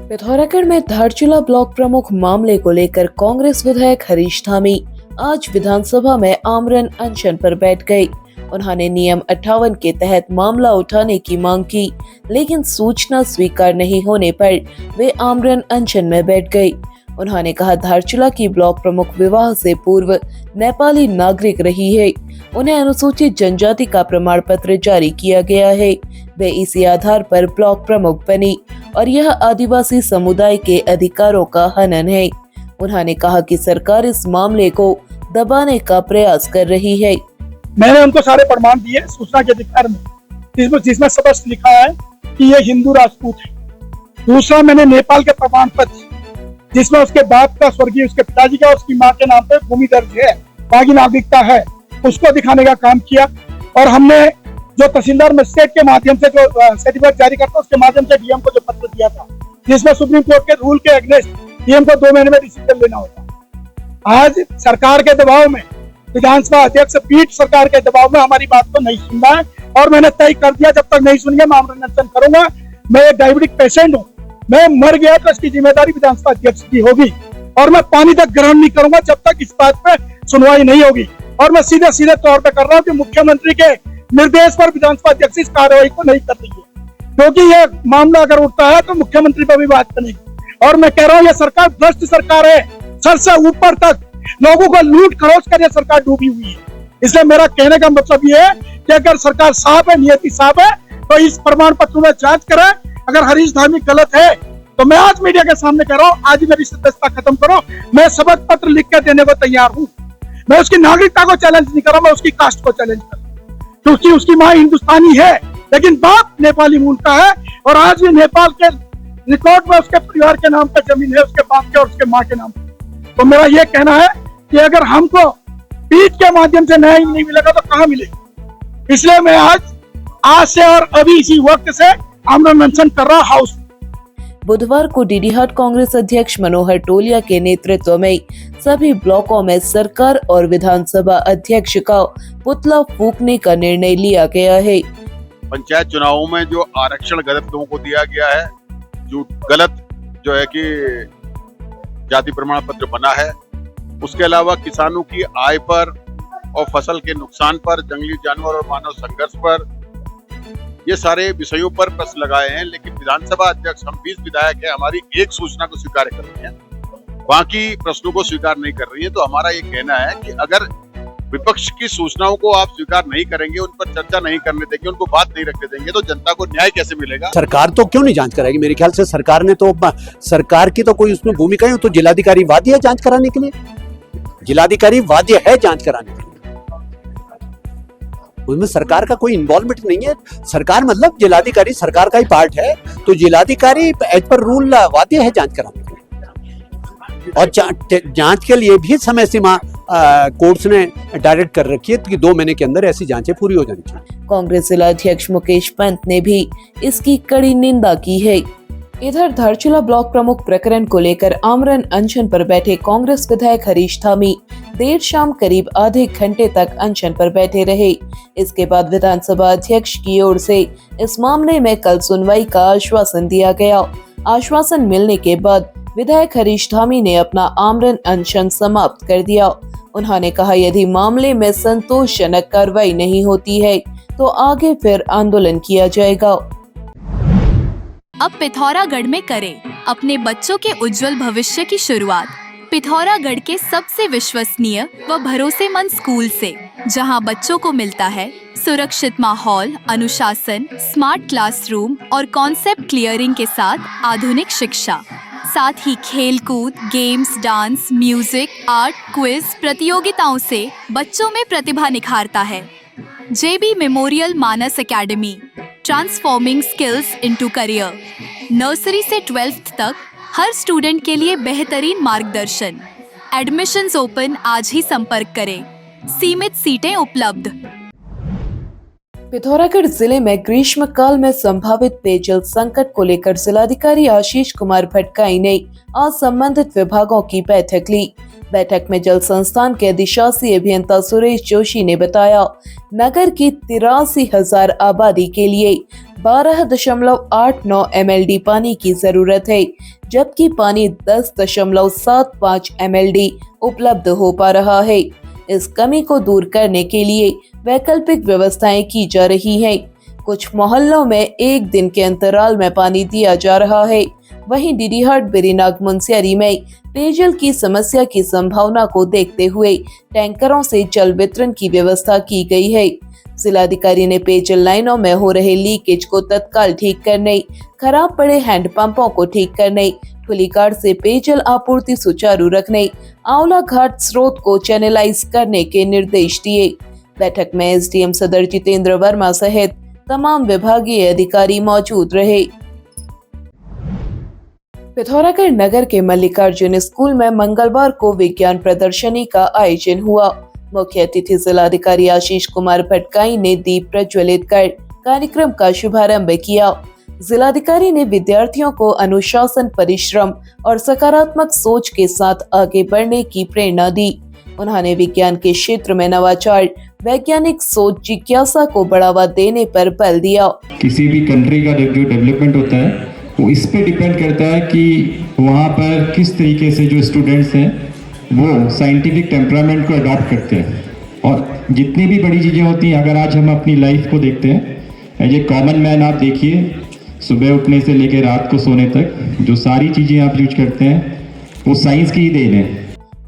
पिथौरागढ़ में धारचूला ब्लॉक प्रमुख मामले को लेकर कांग्रेस विधायक हरीश धामी आज विधानसभा में आमरण अनशन पर बैठ गए। उन्होंने नियम 58 के तहत मामला उठाने की मांग की, लेकिन सूचना स्वीकार नहीं होने पर वे आमरण अनशन में बैठ गए। उन्होंने कहा, धारचूला की ब्लॉक प्रमुख विवाह से पूर्व नेपाली नागरिक रही है। उन्हें अनुसूचित जनजाति का प्रमाण पत्र जारी किया गया है। वे इसी आधार पर ब्लॉक प्रमुख बनी और यह आदिवासी समुदाय के अधिकारों का हनन है। उन्होंने कहा कि सरकार इस मामले को दबाने का प्रयास कर रही है। मैंने उनको सारे प्रमाण दिए सूचना के अधिकार में, जिसमें स्पष्ट लिखा है कि ये हिंदू राजपूत है। दूसरा, मैंने नेपाल के प्रमाण पत्र जिसमें उसके बाप का, स्वर्गीय उसके पिताजी का, उसकी माँ के नाम पे भूमि दर्ज है, बागी नागरिकता है, उसको दिखाने का काम किया। और हमने जो तहसीलदार मजिस्ट्रेट के माध्यम से जो सर्टिफिकेट जारी करता उसके माध्यम से डीएम को जो पत्र दिया था, जिसमें सुप्रीम कोर्ट के रूल के अगेंस्ट डीएम को 2 महीने में डिसीजन लेना होता। आज सरकार के दबाव में, विधानसभा अध्यक्ष पीठ सरकार के दबाव में हमारी बात को नहीं सुन रहा है और मैंने तय कर दिया, जब तक नहीं सुनिए मैं आमरण अनशन करूंगा। मैं एक डायबिटिक पेशेंट हूँ, मैं मर गया तो इसकी जिम्मेदारी विधानसभा अध्यक्ष की होगी और मैं पानी तक ग्रहण नहीं करूंगा जब तक इस बात पे सुनवाई नहीं होगी। और मैं सीधे तौर पे कर रहा हूँ कि मुख्यमंत्री के निर्देश पर विधानसभा अध्यक्ष इस कार्रवाई को नहीं कर रही है, क्योंकि यह मामला अगर उठता है तो मुख्यमंत्री पर भी बात बनेगी। और मैं कह रहा हूँ यह सरकार भ्रष्ट सरकार है, सर से ऊपर तक लोगों को लूट खरोच कर यह सरकार डूबी हुई है। इसलिए मेरा कहने का मतलब ये है कि अगर सरकार साफ है, नियति साफ है, तो इस प्रमाण पत्र में जांच करें। अगर हरीश धामी गलत है तो मैं आज मीडिया के सामने कह रहा हूँ, आज मेरी सदस्यता खत्म करो। मैं शपथ पत्र लिख के देने को तैयार हूँ। मैं उसकी नागरिकता को चैलेंज नहीं कर रहा, मैं उसकी कास्ट को चैलेंज कर रहा हूँ, क्योंकि उसकी माँ हिंदुस्तानी है लेकिन बाप नेपाली मूल का है। और आज भी नेपाल के रिकॉर्ड में उसके परिवार के नाम पर जमीन है, उसके बाप के और उसके माँ के नाम पर। तो मेरा ये कहना है कि अगर हमको पीठ के माध्यम से न्याय नहीं मिलेगा तो कहाँ मिलेगा। इसलिए मैं आज से और अभी इसी वक्त से आमरण अनशन कर रहा हाउस। बुधवार को डीडीहाट कांग्रेस अध्यक्ष मनोहर टोलिया के नेतृत्व में सभी ब्लॉकों में सरकार और विधानसभा अध्यक्ष का पुतला फूंकने का निर्णय लिया गया है। पंचायत चुनावों में जो आरक्षण गलत लोगों को दिया गया है, जो गलत जो है कि जाति प्रमाण पत्र बना है, उसके अलावा किसानों की आय पर और फसल के नुकसान पर, जंगली जानवर और मानव संघर्ष पर, ये सारे विषयों पर प्रश्न लगाए हैं। लेकिन विधानसभा अध्यक्ष, हम 20 विधायक हैं, हमारी एक सूचना को स्वीकार कर रही है, बाकी प्रश्नों को स्वीकार नहीं कर रही है। तो हमारा ये कहना है कि अगर विपक्ष की सूचनाओं को आप स्वीकार नहीं करेंगे, उन पर चर्चा नहीं करने देंगे, उनको बात नहीं रखने देंगे, तो जनता को न्याय कैसे मिलेगा। सरकार तो क्यों नहीं जांच कराएगी? मेरे ख्याल से सरकार ने तो, सरकार की तो कोई उसमें भूमिका है, तो जिलाधिकारी वाद्य है जांच कराने के लिए, जिलाधिकारी वाद्य है जांच कराने के लिए, उसमें सरकार का कोई इन्वॉल्वमेंट नहीं है। सरकार मतलब जिलाधिकारी सरकार का ही पार्ट है, तो जिलाधिकारी एज पर रूल वाद्य है जांच कराने के लिए। और जांच के लिए भी समय सीमा कोर्ट्स ने डायरेक्ट कर रखी है कि 2 महीने के अंदर ऐसी जांचें पूरी हो जानी चाहिए। कांग्रेस जिला अध्यक्ष मुकेश पंत ने भी इसकी कड़ी निंदा की है। इधर धारचूला ब्लॉक प्रमुख प्रकरण को लेकर आमरण अनशन पर बैठे कांग्रेस विधायक हरीश धामी देर शाम करीब आधे घंटे तक अनशन पर बैठे रहे। इसके बाद विधानसभा अध्यक्ष की ओर से इस मामले में कल सुनवाई का आश्वासन दिया गया। आश्वासन मिलने के बाद विधायक हरीश धामी ने अपना आमरण अनशन समाप्त कर दिया। उन्होंने कहा, यदि मामले में संतोषजनक कार्रवाई नहीं होती है तो आगे फिर आंदोलन किया जाएगा। अब पिथौरागढ़ में करें अपने बच्चों के उज्जवल भविष्य की शुरुआत पिथौरागढ़ के सबसे विश्वसनीय व भरोसेमंद स्कूल से, जहां बच्चों को मिलता है सुरक्षित माहौल, अनुशासन, स्मार्ट क्लासरूम और कॉन्सेप्ट क्लियरिंग के साथ आधुनिक शिक्षा। साथ ही खेल कूद, games, dance, music, art, quiz प्रतियोगिताओं से बच्चों में प्रतिभा निखारता है। JB memorial Manas academy, transforming skills into career. Nursery से 12th तक हर स्टूडेंट के लिए बेहतरीन मार्गदर्शन। एडमिशंस ओपन, आज ही संपर्क करें। सीमित सीटें उपलब्ध। पिथौरागढ़ जिले में ग्रीष्मकाल में संभावित पेयजल संकट को लेकर जिलाधिकारी आशीष कुमार भटगाई ने आज संबंधित विभागों की बैठक ली। बैठक में जल संस्थान के अधिशासी अभियंता सुरेश जोशी ने बताया, नगर की 83,000 आबादी के लिए 12.89 MLD पानी की जरूरत है, जबकि पानी 10.75 MLD उपलब्ध हो पा रहा है। इस कमी को दूर करने के लिए वैकल्पिक व्यवस्थाएं की जा रही हैं। कुछ मोहल्लों में एक दिन के अंतराल में पानी दिया जा रहा है। वहीं डीडीहाट बेरीनाग मुंसियारी में पेयजल की समस्या की संभावना को देखते हुए टैंकरों से जल वितरण की व्यवस्था की गई है। जिलाधिकारी ने पेयजल लाइनों में हो रहे लीकेज को तत्काल ठीक करने, खराब पड़े हैंडपंपों को ठीक करने, ठुलीकाड़ से पेयजल आपूर्ति सुचारू रखने, आंवला घाट स्रोत को चैनलाइज करने के निर्देश दिए। बैठक में एसडीएम सदर जितेंद्र वर्मा सहित तमाम विभागीय अधिकारी मौजूद रहे। पिथौरागढ़ नगर के मल्लिकार्जुन स्कूल में मंगलवार को विज्ञान प्रदर्शनी का आयोजन हुआ। मुख्य अतिथि जिलाधिकारी आशीष कुमार भटकाई ने दीप प्रज्वलित कर कार्यक्रम का शुभारंभ किया। जिलाधिकारी ने विद्यार्थियों को अनुशासन, परिश्रम और सकारात्मक सोच के साथ आगे बढ़ने की प्रेरणा दी। उन्होंने विज्ञान के क्षेत्र में नवाचार, वैज्ञानिक सोच, जिज्ञासा को बढ़ावा देने पर बल दिया। किसी भी कंट्री का जो डेवलपमेंट होता है वो इस पे डिपेंड करता है कि वहाँ पर किस तरीके से जो स्टूडेंट्स हैं वो साइंटिफिक टेम्परामेंट को अडॉप्ट करते हैं। और जितनी भी बड़ी चीज़ें होती हैं, अगर आज हम अपनी लाइफ को देखते हैं, एज ए कॉमन मैन आप देखिए, सुबह उठने से लेकर रात को सोने तक जो सारी चीज़ें आप यूज करते हैं वो साइंस की ही देन है।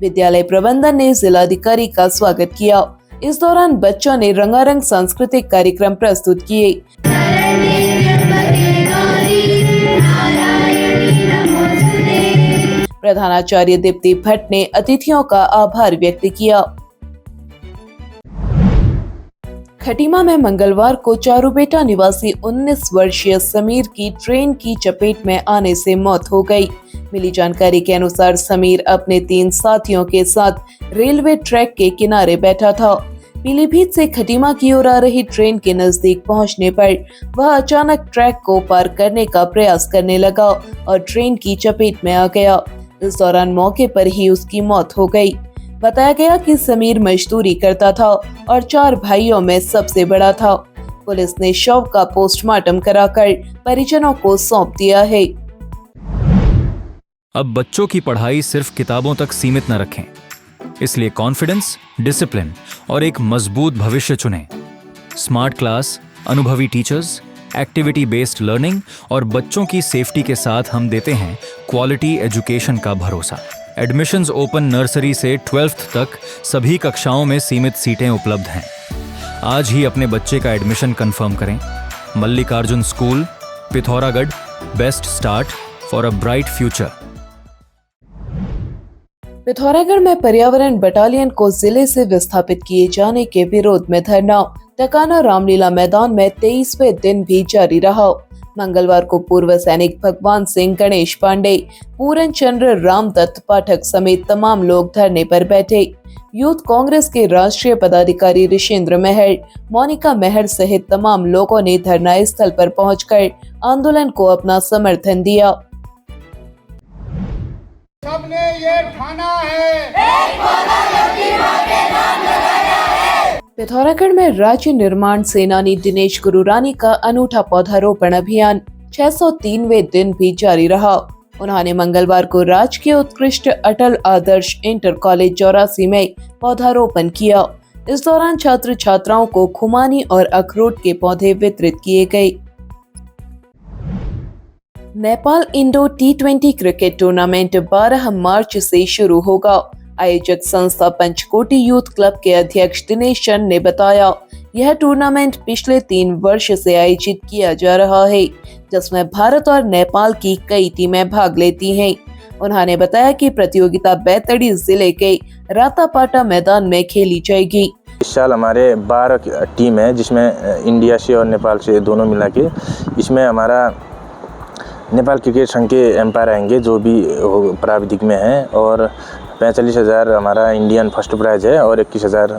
विद्यालय प्रबंधन ने जिलाधिकारी का स्वागत किया। इस दौरान बच्चों ने रंगारंग सांस्कृतिक कार्यक्रम प्रस्तुत किए। प्रधानाचार्य दीप्ति भट्ट ने अतिथियों का आभार व्यक्त किया। खटीमा में मंगलवार को चारूबेटा निवासी 19 वर्षीय समीर की ट्रेन की चपेट में आने से मौत हो गई। मिली जानकारी के अनुसार समीर अपने 3 साथियों के साथ रेलवे ट्रैक के किनारे बैठा था। पीलीभीत से खटीमा की ओर आ रही ट्रेन के नजदीक पहुंचने पर वह अचानक ट्रैक को पार करने का प्रयास करने लगा और ट्रेन की चपेट में आ गया। इस दौरान मौके पर ही उसकी मौत हो गई। बताया गया कि समीर मजदूरी करता था और 4 भाइयों में सबसे बड़ा था। पुलिस ने शव का पोस्टमार्टम कराकर परिजनों को सौंप दिया है। अब बच्चों की पढ़ाई सिर्फ किताबों तक सीमित न रखें, इसलिए कॉन्फिडेंस, डिसिप्लिन और एक मजबूत भविष्य चुनें। स्मार्ट क्लास, अनुभवी टीचर्स, एक्टिविटी बेस्ड लर्निंग और बच्चों की सेफ्टी के साथ हम देते हैं क्वालिटी एजुकेशन का भरोसा। एडमिशंस ओपन नर्सरी से 12th तक सभी कक्षाओं में सीमित सीटें उपलब्ध हैं। आज ही अपने बच्चे का एडमिशन कंफर्म करें। Mallikarjun school, Pithoragarh, best start for a bright future. Pithoragarh में पर्यावरण बटालियन को जिले से विस्थापित किए जाने के विरोध में धरना टकाना रामलीला मैदान में 23वें दिन भी जारी रहा। मंगलवार को पूर्व सैनिक भगवान सिंह, गणेश पांडे, पूरन चंद्र, रामदत्त पाठक समेत तमाम लोग धरने पर बैठे। यूथ कांग्रेस के राष्ट्रीय पदाधिकारी ऋषेंद्र मेहर, मोनिका मेहर सहित तमाम लोगों ने धरना स्थल पर पहुंचकर आंदोलन को अपना समर्थन दिया। सबने ये ठाना है, पिथौरागढ़ में राज्य निर्माण सेनानी दिनेश गुरुरानी का अनूठा पौधारोपण अभियान 603वें दिन भी जारी रहा। उन्होंने मंगलवार को राजकीय उत्कृष्ट अटल आदर्श इंटर कॉलेज 84 में पौधारोपण किया। इस दौरान छात्र छात्राओं को खुमानी और अखरोट के पौधे वितरित किए गए। Nepal Indo T20 cricket tournament 12 मार्च से शुरू होगा। आयोजक संस्था पंचकोटी यूथ क्लब के अध्यक्ष दिनेश चंद ने बताया, यह टूर्नामेंट पिछले 3 वर्ष से आयोजित किया जा रहा है, जिसमें भारत और नेपाल की कई टीमें भाग लेती हैं। उन्होंने बताया कि प्रतियोगिता बैतडी जिले के रातापाटा मैदान में खेली जाएगी। इस साल हमारे 12 टीम है, जिसमें इंडिया से और नेपाल से दोनों मिला के। इसमें हमारा नेपाल क्रिकेट संघ के एम्पायर आएंगे जो भी प्राविधिक में हैं, और 45,000 हमारा इंडियन फर्स्ट प्राइज है और 21,000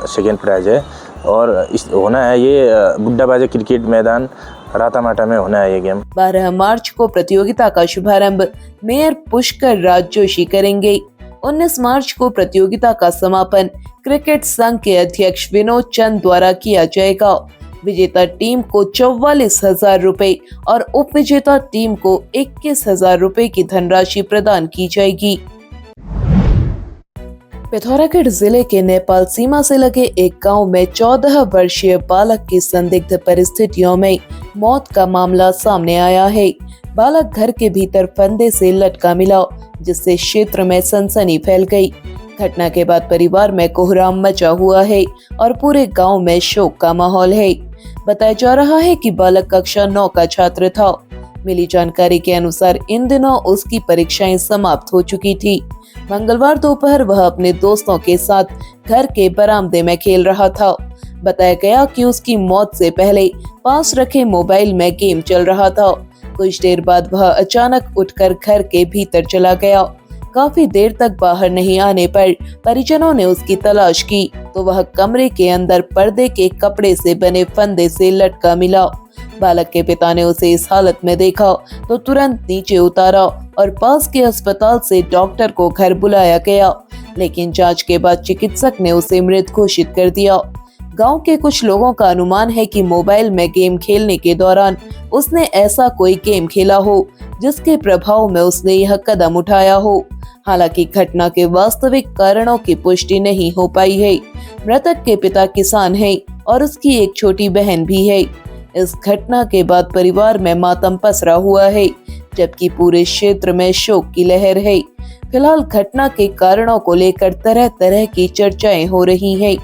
सेकेंड प्राइज है। और इस होना है ये बुड्ढाबाजे क्रिकेट मैदान रातामाटा में होना है ये गेम। 12 मार्च को प्रतियोगिता का शुभारंभ मेयर पुष्कर राज जोशी करेंगे। 19 मार्च को प्रतियोगिता का समापन क्रिकेट संघ के अध्यक्ष विनोद चंद द्वारा किया जाएगा। विजेता टीम को 44,000 रुपए और उप विजेता टीम को 21,000 रुपए की धनराशि प्रदान की जाएगी। पिथौरागढ़ जिले के नेपाल सीमा से लगे एक गांव में 14 वर्षीय बालक की संदिग्ध परिस्थितियों में मौत का मामला सामने आया है। बालक घर के भीतर फंदे से लटका मिला, जिससे क्षेत्र में सनसनी फैल गई। घटना के बाद परिवार में कोहराम मचा हुआ है और पूरे गांव में शोक का माहौल है। बताया जा रहा है कि बालक कक्षा 9 का छात्र था। मिली जानकारी के अनुसार इन दिनों उसकी परीक्षाएं समाप्त हो चुकी थी। मंगलवार दोपहर वह अपने दोस्तों के साथ घर के बरामदे में खेल रहा था। बताया गया कि उसकी मौत से पहले पास रखे मोबाइल में गेम चल रहा था। कुछ देर बाद वह अचानक उठकर घर के भीतर चला गया। काफी देर तक बाहर नहीं आने पर परिजनों ने उसकी तलाश की तो वह कमरे के अंदर पर्दे के कपड़े से बने फंदे से लटका मिला। बालक के पिता ने उसे इस हालत में देखा तो तुरंत नीचे उतारा और पास के अस्पताल से डॉक्टर को घर बुलाया गया, लेकिन जांच के बाद चिकित्सक ने उसे मृत घोषित कर दिया। गांव के कुछ लोगों का अनुमान है कि मोबाइल में गेम खेलने के दौरान उसने ऐसा कोई गेम खेला हो जिसके प्रभाव में उसने यह कदम उठाया हो। हालांकि घटना के वास्तविक कारणों की पुष्टि नहीं हो पाई है। मृतक के पिता किसान हैं और उसकी एक छोटी बहन भी है। इस घटना के बाद परिवार में मातम पसरा हुआ है, जबकि पूरे क्षेत्र में शोक की लहर है। फिलहाल घटना के कारणों को लेकर तरह तरह की चर्चाएं हो रही हैं।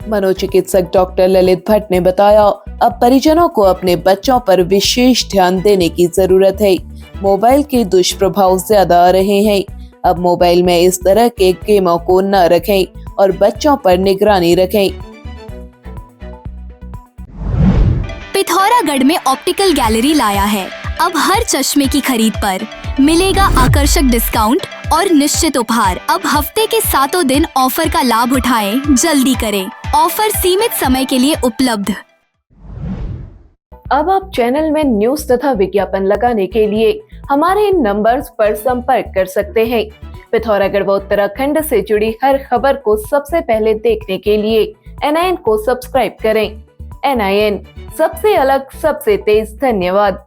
मनोचिकित्सक डॉक्टर ललित भट्ट ने बताया, अब परिजनों को अपने बच्चों पर विशेष ध्यान देने की जरूरत है। मोबाइल के दुष्प्रभाव ज्यादा आ रहे हैं। अब मोबाइल में इस तरह के गेमों को न रखें और बच्चों पर निगरानी रखें। पिथौरागढ़ में ऑप्टिकल गैलरी लाया है। अब हर चश्मे की खरीद पर मिलेगा आकर्षक डिस्काउंट और निश्चित उपहार। अब हफ्ते के 7 दिन ऑफर का लाभ उठाएं, जल्दी करें। ऑफर सीमित समय के लिए उपलब्ध। अब आप चैनल में न्यूज तथा विज्ञापन लगाने के लिए हमारे इन नंबर्स पर संपर्क कर सकते हैं। पिथौरागढ़ व उत्तराखंड से जुड़ी हर खबर को सबसे पहले देखने के लिए NIN को सब्सक्राइब करें। NIN, सबसे अलग, सबसे तेज। धन्यवाद।